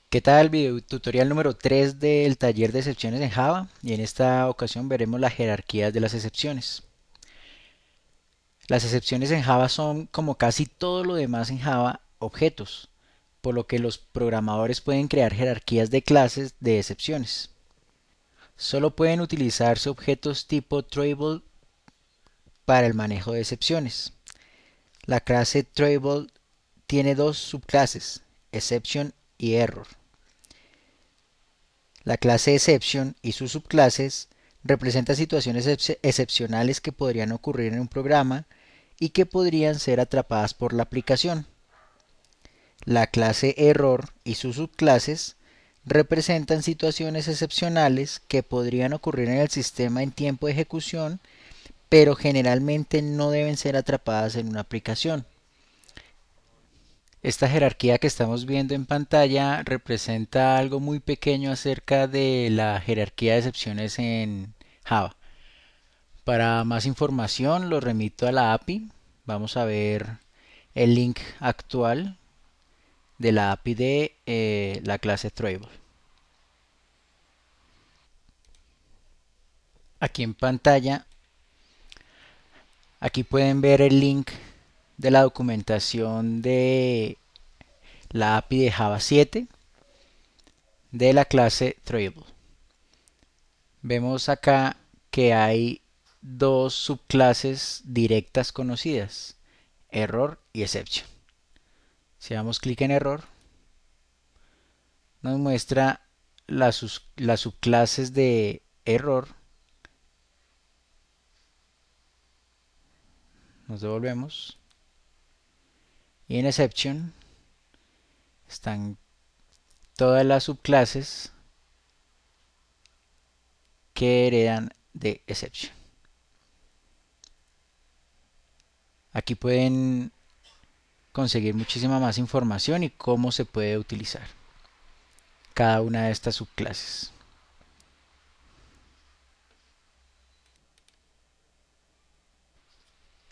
¿Qué tal? Video tutorial número 3 del taller de excepciones en Java, y en esta ocasión veremos las jerarquías de las excepciones. Las excepciones en Java son, como casi todo lo demás en Java, objetos, por lo que los programadores pueden crear jerarquías de clases de excepciones. Solo pueden utilizarse objetos tipo throwable para el manejo de excepciones. La clase throwable tiene dos subclases, exception y error. La clase exception y sus subclases representan situaciones excepcionales que podrían ocurrir en un programa y que podrían ser atrapadas por la aplicación. La clase error y sus subclases representan situaciones excepcionales que podrían ocurrir en el sistema en tiempo de ejecución, pero generalmente no deben ser atrapadas en una aplicación. Esta jerarquía que estamos viendo en pantalla representa algo muy pequeño acerca de la jerarquía de excepciones en Java. Para más información lo remito a la API. Vamos a ver el link actual de la API de la clase throwable. Aquí en pantalla, aquí pueden ver el link de la documentación de la API de Java 7 de la clase throwable. Vemos acá que hay dos subclases directas conocidas, error y exception. Si damos clic en error, nos muestra las subclases de error. Nos devolvemos. Y en exception están todas las subclases que heredan de exception. Aquí pueden conseguir muchísima más información y cómo se puede utilizar cada una de estas subclases.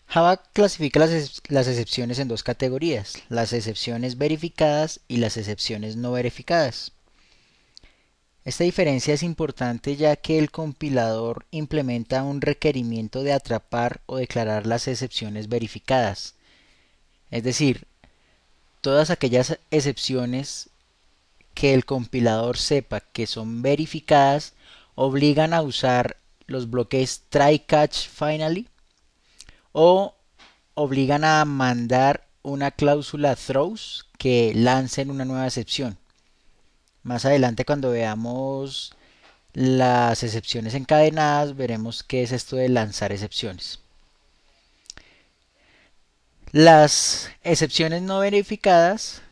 Java clasifica las excepciones en dos categorías, las excepciones verificadas y las excepciones no verificadas. Esta diferencia es importante ya que el compilador implementa un requerimiento de atrapar o declarar las excepciones verificadas. Es decir, todas aquellas excepciones que el compilador sepa que son verificadas obligan a usar los bloques try catch finally o obligan a mandar una cláusula throws que lancen una nueva excepción. Más adelante, cuando veamos las excepciones encadenadas, veremos qué es esto de lanzar excepciones. Las excepciones no verificadas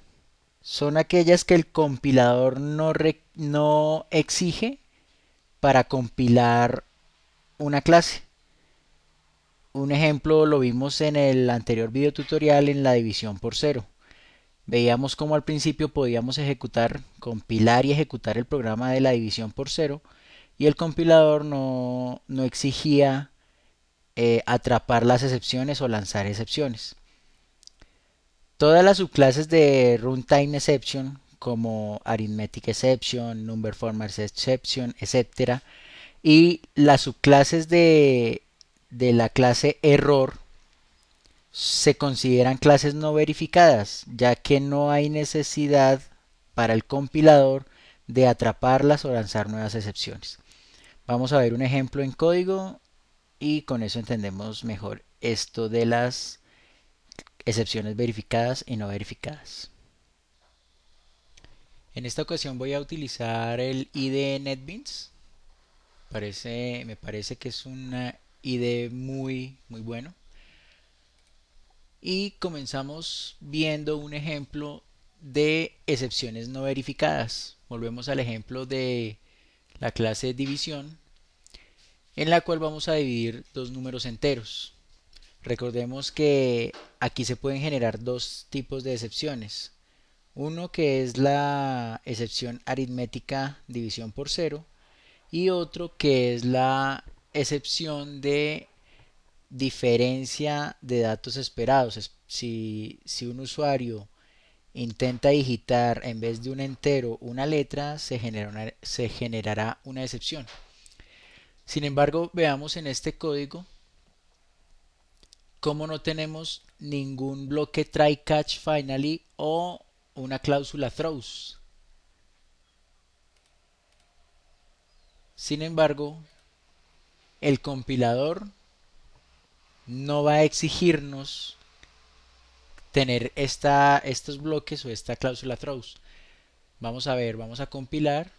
son aquellas que el compilador no exige para compilar una clase. Un ejemplo lo vimos en el anterior video tutorial en la división por cero. Veíamos cómo al principio podíamos compilar y ejecutar el programa de la división por cero, y el compilador no exigía atrapar las excepciones o lanzar excepciones. Todas las subclases de runtime exception, como arithmetic exception, number formats exception, etc., y las subclases de la clase error se consideran clases no verificadas, ya que no hay necesidad para el compilador de atraparlas o lanzar nuevas excepciones. Vamos a ver un ejemplo en código y con eso entendemos mejor esto de las excepciones verificadas y no verificadas. En esta ocasión voy a utilizar el IDE NetBeans. Me parece que es una IDE muy bueno. Y comenzamos viendo un ejemplo de excepciones no verificadas. Volvemos al ejemplo de la clase división, en la cual vamos a dividir dos números enteros. Recordemos que aquí se pueden generar dos tipos de excepciones. Uno que es la excepción aritmética división por cero y otro que es la excepción de diferencia de datos esperados. Si un usuario intenta digitar en vez de un entero una letra, se generará una excepción. Sin embargo, veamos en este código cómo no tenemos ningún bloque try catch finally o una cláusula throws. Sin embargo, el compilador no va a exigirnos tener estos bloques o esta cláusula throws. Vamos a ver, vamos a compilar.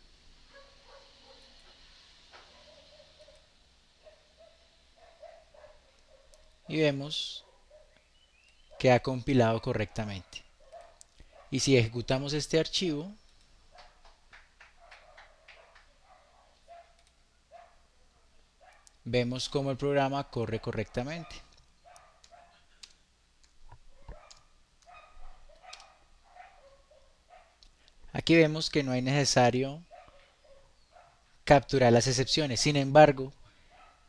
Y vemos que ha compilado correctamente. Y si ejecutamos este archivo, vemos cómo el programa corre correctamente. Aquí vemos que no es necesario capturar las excepciones. Sin embargo,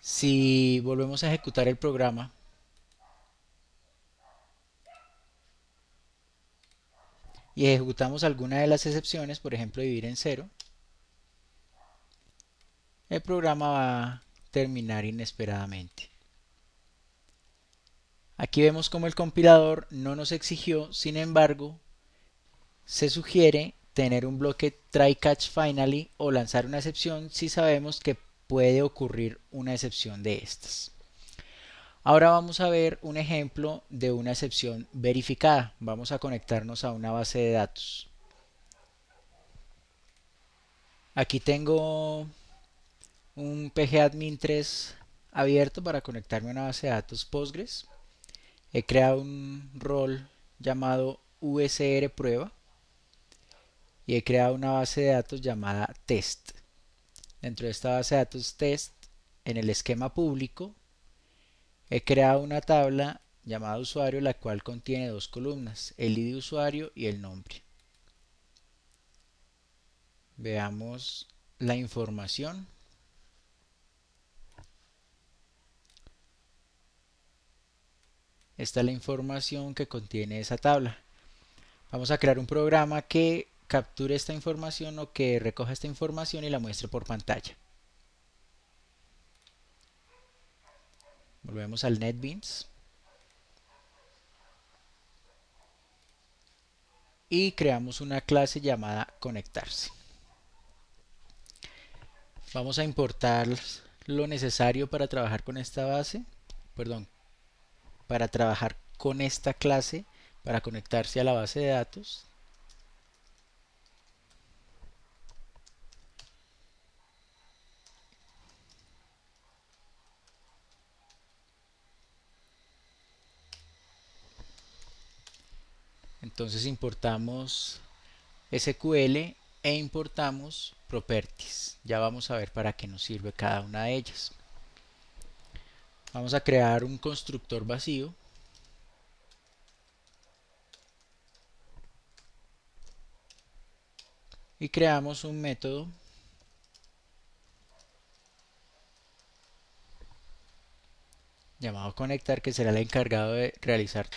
si volvemos a ejecutar el programa y ejecutamos alguna de las excepciones, por ejemplo dividir en cero, el programa va a terminar inesperadamente. Aquí vemos como el compilador no nos exigió, sin embargo, se sugiere tener un bloque try catch finally o lanzar una excepción si sabemos que puede ocurrir una excepción de estas. Ahora vamos a ver un ejemplo de una excepción verificada. Vamos a conectarnos a una base de datos. Aquí tengo un pgadmin 3 abierto para conectarme a una base de datos Postgres. He creado un rol llamado USR prueba y he creado una base de datos llamada test. Dentro de esta base de datos test, en el esquema público, he creado una tabla llamada usuario, la cual contiene dos columnas, el ID usuario y el nombre. Veamos la información. Esta es la información que contiene esa tabla. Vamos a crear un programa que capture esta información o que recoja esta información y la muestre por pantalla. Volvemos al NetBeans y creamos una clase llamada conectarse. Vamos a importar lo necesario para trabajar con esta base, para trabajar con esta clase, para conectarse a la base de datos. Entonces importamos SQL e importamos properties. Ya vamos a ver para qué nos sirve cada una de ellas. Vamos a crear un constructor vacío. Y creamos un método llamado conectar, que será el encargado de realizar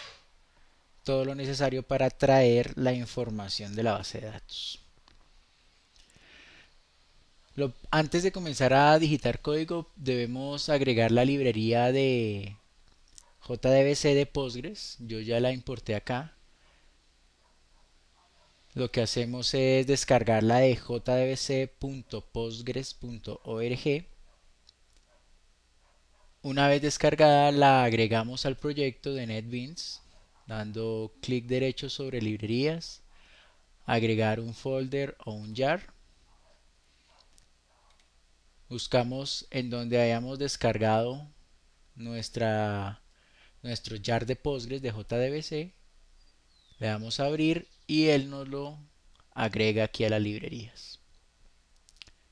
todo lo necesario para traer la información de la base de datos. Antes de comenzar a digitar código, debemos agregar la librería de JDBC de Postgres, yo ya la importé acá. Lo que hacemos es descargarla de jdbc.postgres.org. Una vez descargada la agregamos al proyecto de NetBeans dando clic derecho sobre librerías, agregar un folder o un jar. Buscamos en donde hayamos descargado nuestro jar de Postgres de JDBC, le damos a abrir y él nos lo agrega aquí a las librerías.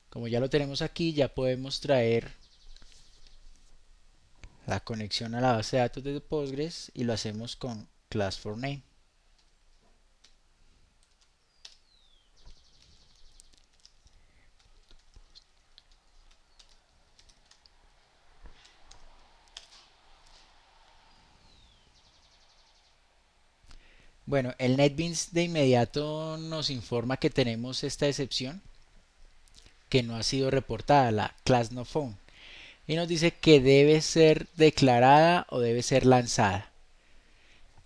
Como ya lo tenemos aquí, ya podemos traer la conexión a la base de datos de Postgres y lo hacemos con class for name. Bueno, el NetBeans de inmediato nos informa que tenemos esta excepción que no ha sido reportada, la class no found, y nos dice que debe ser declarada o debe ser lanzada.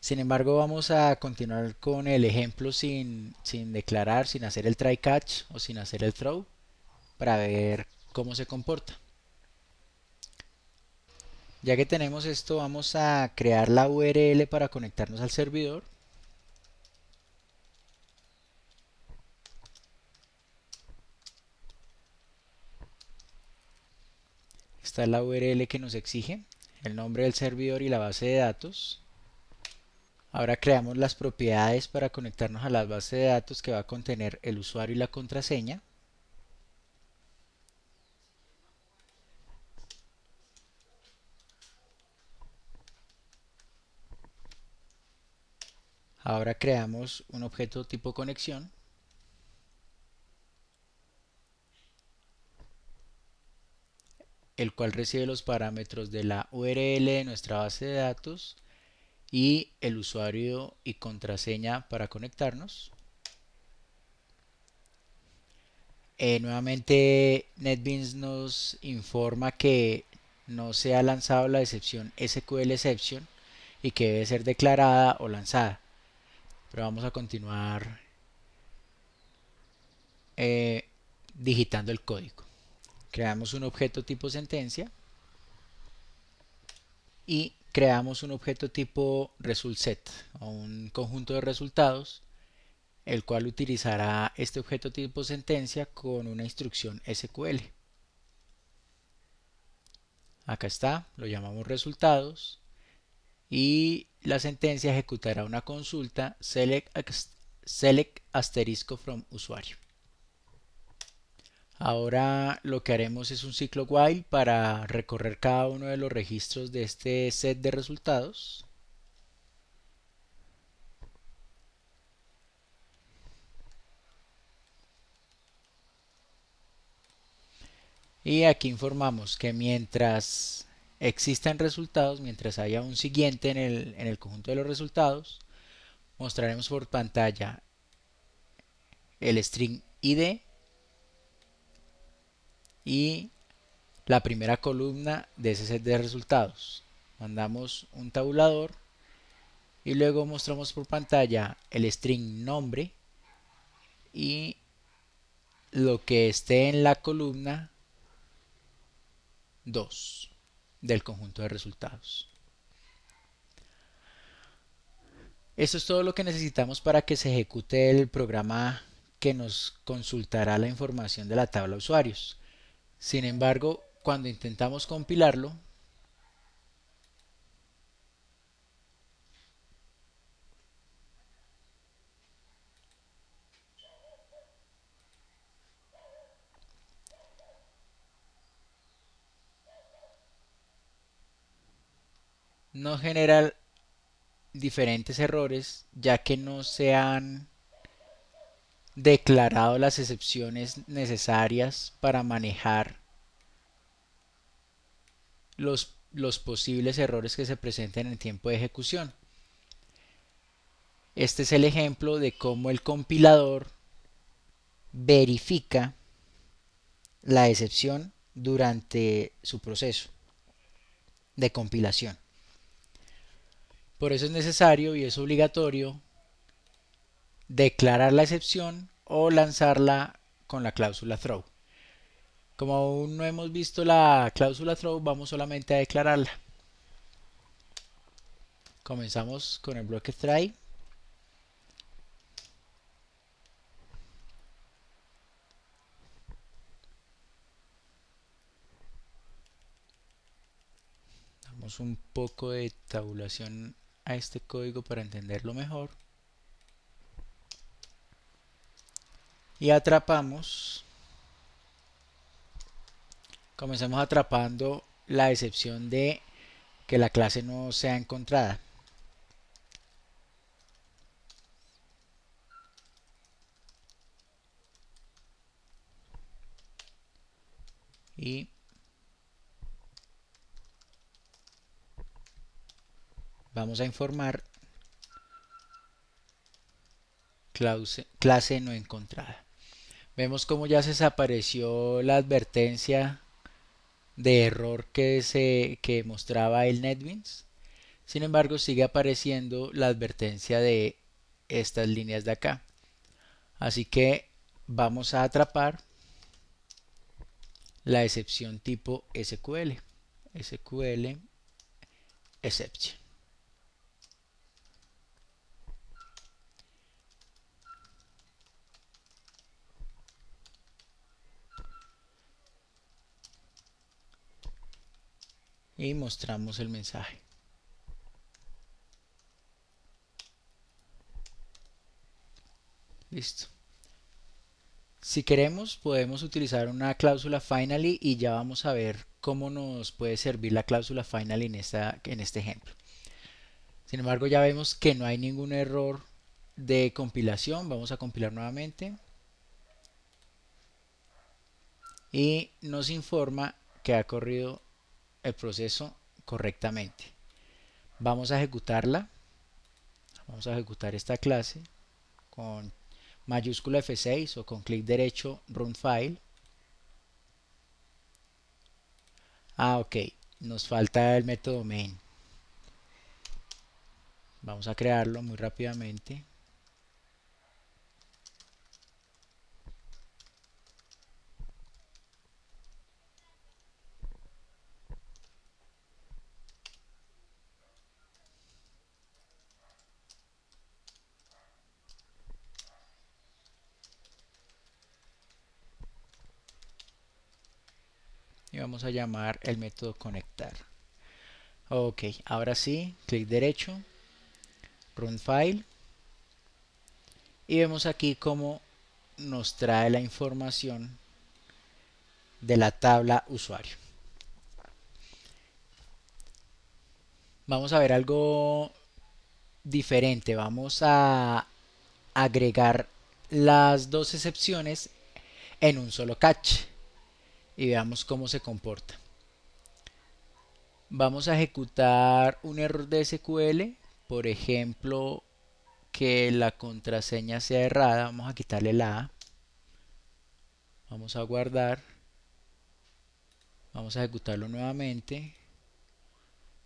Sin embargo, vamos a continuar con el ejemplo sin declarar, sin hacer el try catch o sin hacer el throw para ver cómo se comporta. Ya que tenemos esto, vamos a crear la URL para conectarnos al servidor. Esta es la URL que nos exige, el nombre del servidor y la base de datos. Ahora creamos las propiedades para conectarnos a la base de datos que va a contener el usuario y la contraseña. Ahora creamos un objeto tipo conexión. El cual recibe los parámetros de la URL de nuestra base de datos y el usuario y contraseña para conectarnos. Nuevamente NetBeans nos informa que no se ha lanzado la excepción SQL exception y que debe ser declarada o lanzada. Pero vamos a continuar digitando el código. Creamos un objeto tipo sentencia y creamos un objeto tipo resultSet o un conjunto de resultados, el cual utilizará este objeto tipo sentencia con una instrucción SQL. Acá está, lo llamamos resultados y la sentencia ejecutará una consulta select asterisco from usuario. Ahora lo que haremos es un ciclo while para recorrer cada uno de los registros de este set de resultados. Y aquí informamos que mientras existan resultados, mientras haya un siguiente en el conjunto de los resultados, mostraremos por pantalla el string id y la primera columna de ese set de resultados. Mandamos un tabulador y luego mostramos por pantalla el string nombre y lo que esté en la columna 2 del conjunto de resultados. Esto es todo lo que necesitamos para que se ejecute el programa que nos consultará la información de la tabla de usuarios. Sin embargo, cuando intentamos compilarlo, no genera diferentes errores ya que no se han declarado las excepciones necesarias para manejar los posibles errores que se presenten en tiempo de ejecución. Este es el ejemplo de cómo el compilador verifica la excepción durante su proceso de compilación. Por eso es necesario y es obligatorio declarar la excepción o lanzarla con la cláusula throw. Como aún no hemos visto la cláusula throw, vamos solamente a declararla. Comenzamos con el bloque try. Damos un poco de tabulación a este código para entenderlo mejor. Y atrapamos. Comenzamos atrapando la excepción de que la clase no sea encontrada. Y vamos a informar clase no encontrada. Vemos cómo ya se desapareció la advertencia de error que mostraba el NetBeans. Sin embargo, sigue apareciendo la advertencia de estas líneas de acá. Así que vamos a atrapar la excepción tipo SQL. SQL exception. Y mostramos el mensaje. Listo. Si queremos, podemos utilizar una cláusula finally y ya vamos a ver cómo nos puede servir la cláusula finally en este ejemplo. Sin embargo, ya vemos que no hay ningún error de compilación. Vamos a compilar nuevamente. Y nos informa que ha corrido el proceso correctamente. Vamos a ejecutarla. Vamos a ejecutar esta clase con mayúscula F6 o con clic derecho Run File. Ok, nos falta el método main. Vamos a crearlo muy rápidamente. Y vamos a llamar el método conectar. Ok, ahora sí, clic derecho, Run File. Y vemos aquí cómo nos trae la información de la tabla usuario. Vamos a ver algo diferente. Vamos a agregar las dos excepciones en un solo catch y veamos cómo se comporta. Vamos a ejecutar un error de SQL, por ejemplo, que la contraseña sea errada. Vamos a quitarle la A. Vamos a guardar. Vamos a ejecutarlo nuevamente.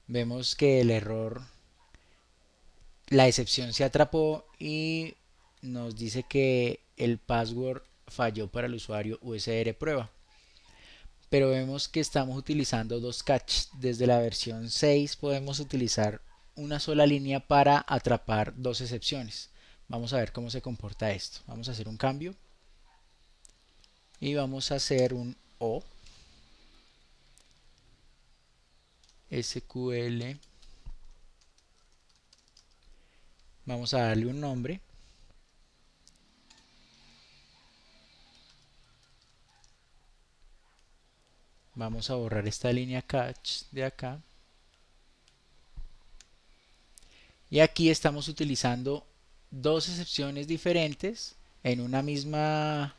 Vemos que el error, la excepción se atrapó y nos dice que el password falló para el usuario USR prueba. Pero vemos que estamos utilizando dos catch. Desde la versión 6 podemos utilizar una sola línea para atrapar dos excepciones. Vamos a ver cómo se comporta esto. Vamos a hacer un cambio y vamos a hacer un O SQL. Vamos a darle un nombre. Vamos a borrar esta línea catch de acá. Y aquí estamos utilizando dos excepciones diferentes en una misma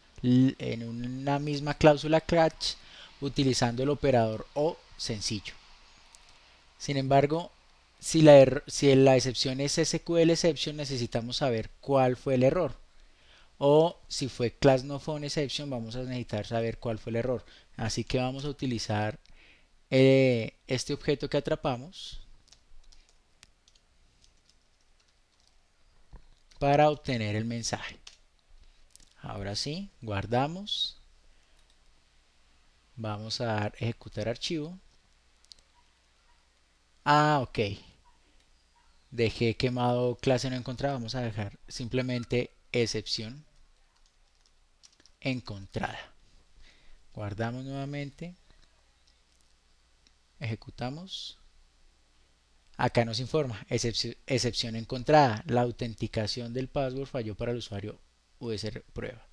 cláusula catch utilizando el operador O sencillo. Sin embargo, si la excepción es SQL exception, necesitamos saber cuál fue el error. O si fue class no phone exception, vamos a necesitar saber cuál fue el error. Así que vamos a utilizar este objeto que atrapamos. para obtener el mensaje. Ahora sí, guardamos. Vamos a dar ejecutar archivo. Ok. Dejé quemado clase no encontrada. Vamos a dejar simplemente excepción encontrada. Guardamos nuevamente. Ejecutamos. Acá nos informa, excepción encontrada. La autenticación del password falló para el usuario USR prueba.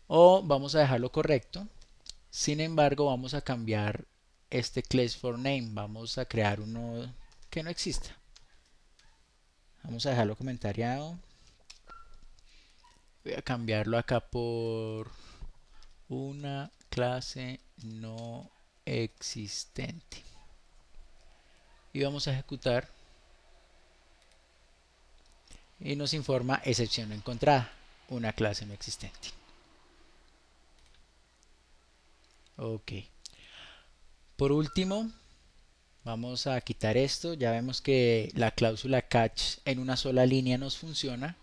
O vamos a dejarlo correcto. Sin embargo, vamos a cambiar este class for name. Vamos a crear uno que no exista. Vamos a dejarlo comentariado. Voy a cambiarlo acá por una clase no existente. Y vamos a ejecutar. Y nos informa excepción no encontrada. Una clase no existente. Ok. Por último, vamos a quitar esto. Ya vemos que la cláusula catch en una sola línea nos funciona,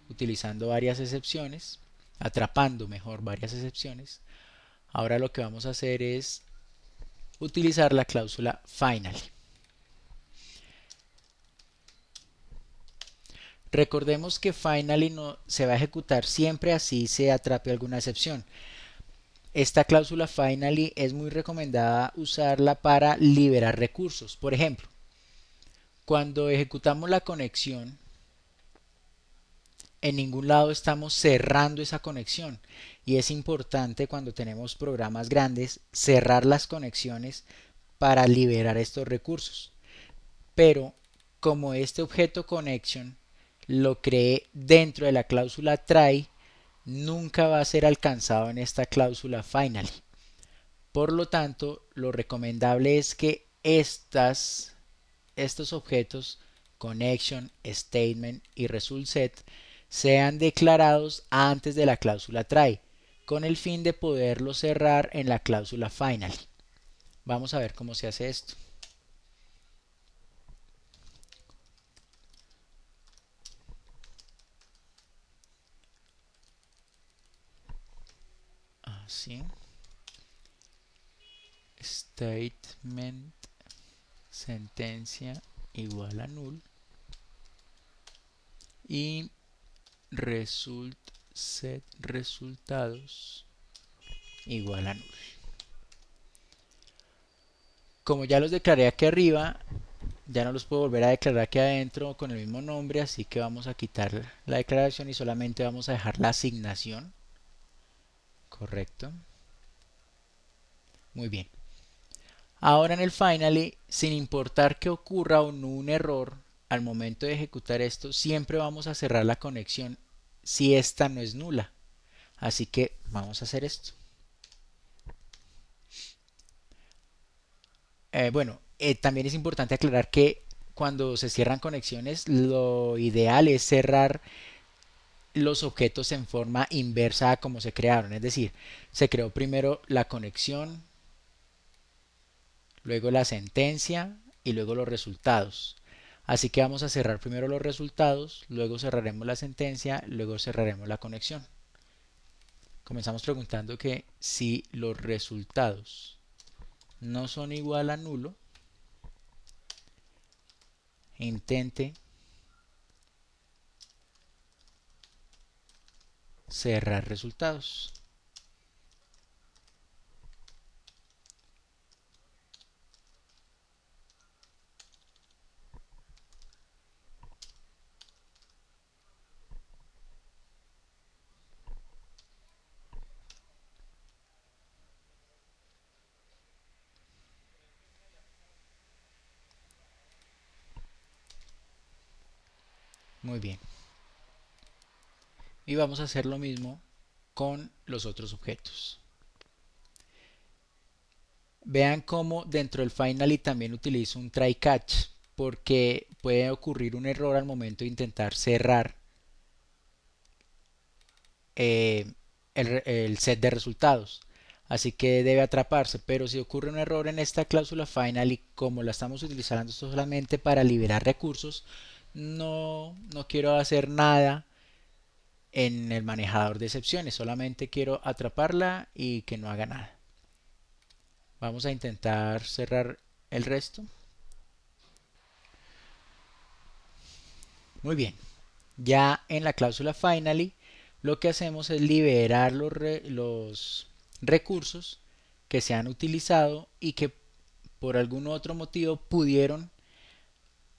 utilizando varias excepciones, atrapando mejor varias excepciones. Ahora lo que vamos a hacer es utilizar la cláusula finally. Recordemos que finally no se va a ejecutar siempre así se atrape alguna excepción. Esta cláusula finally es muy recomendada usarla para liberar recursos. Por ejemplo, cuando ejecutamos la conexión, en ningún lado estamos cerrando esa conexión, y es importante cuando tenemos programas grandes cerrar las conexiones para liberar estos recursos. Pero como este objeto connection lo creé dentro de la cláusula try, nunca va a ser alcanzado en esta cláusula finally. Por lo tanto, lo recomendable es que estos objetos connection, statement y result set sean declarados antes de la cláusula try, con el fin de poderlo cerrar en la cláusula finally. Vamos a ver cómo se hace esto. Así. Statement sentencia igual a null y result set resultados igual a null. Como ya los declaré aquí arriba, ya no los puedo volver a declarar aquí adentro con el mismo nombre, así que vamos a quitar la declaración y solamente vamos a dejar la asignación. Correcto. Muy bien. Ahora en el finally, sin importar que ocurra o no un error, al momento de ejecutar esto, siempre vamos a cerrar la conexión si esta no es nula. Así que vamos a hacer esto. También es importante aclarar que cuando se cierran conexiones, lo ideal es cerrar los objetos en forma inversa a como se crearon. Es decir, se creó primero la conexión, luego la sentencia y luego los resultados. Así que vamos a cerrar primero los resultados, luego cerraremos la sentencia, luego cerraremos la conexión. Comenzamos preguntando que si los resultados no son igual a nulo, intente cerrar resultados. Muy bien. Y vamos a hacer lo mismo con los otros objetos. Vean cómo dentro del finally también utilizo un try catch, porque puede ocurrir un error al momento de intentar cerrar el set de resultados. Así que debe atraparse, pero si ocurre un error en esta cláusula finally, como la estamos utilizando solamente para liberar recursos, no quiero hacer nada en el manejador de excepciones, solamente quiero atraparla y que no haga nada. Vamos a intentar cerrar el resto. Muy bien. Ya en la cláusula finally, lo que hacemos es liberar los recursos que se han utilizado y que por algún otro motivo pudieron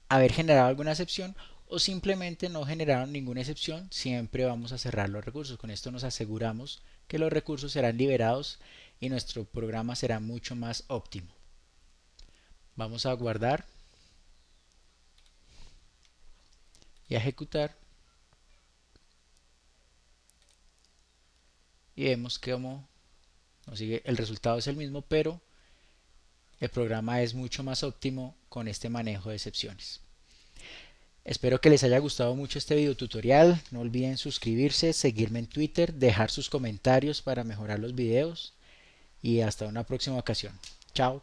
haber generado alguna excepción o simplemente no generaron ninguna excepción. Siempre vamos a cerrar los recursos. Con esto nos aseguramos que los recursos serán liberados y nuestro programa será mucho más óptimo. Vamos a guardar y a ejecutar y vemos que como nos sigue, el resultado es el mismo, pero el programa es mucho más óptimo con este manejo de excepciones. Espero que les haya gustado mucho este video tutorial. No olviden suscribirse, seguirme en Twitter, dejar sus comentarios para mejorar los videos y hasta una próxima ocasión. Chao.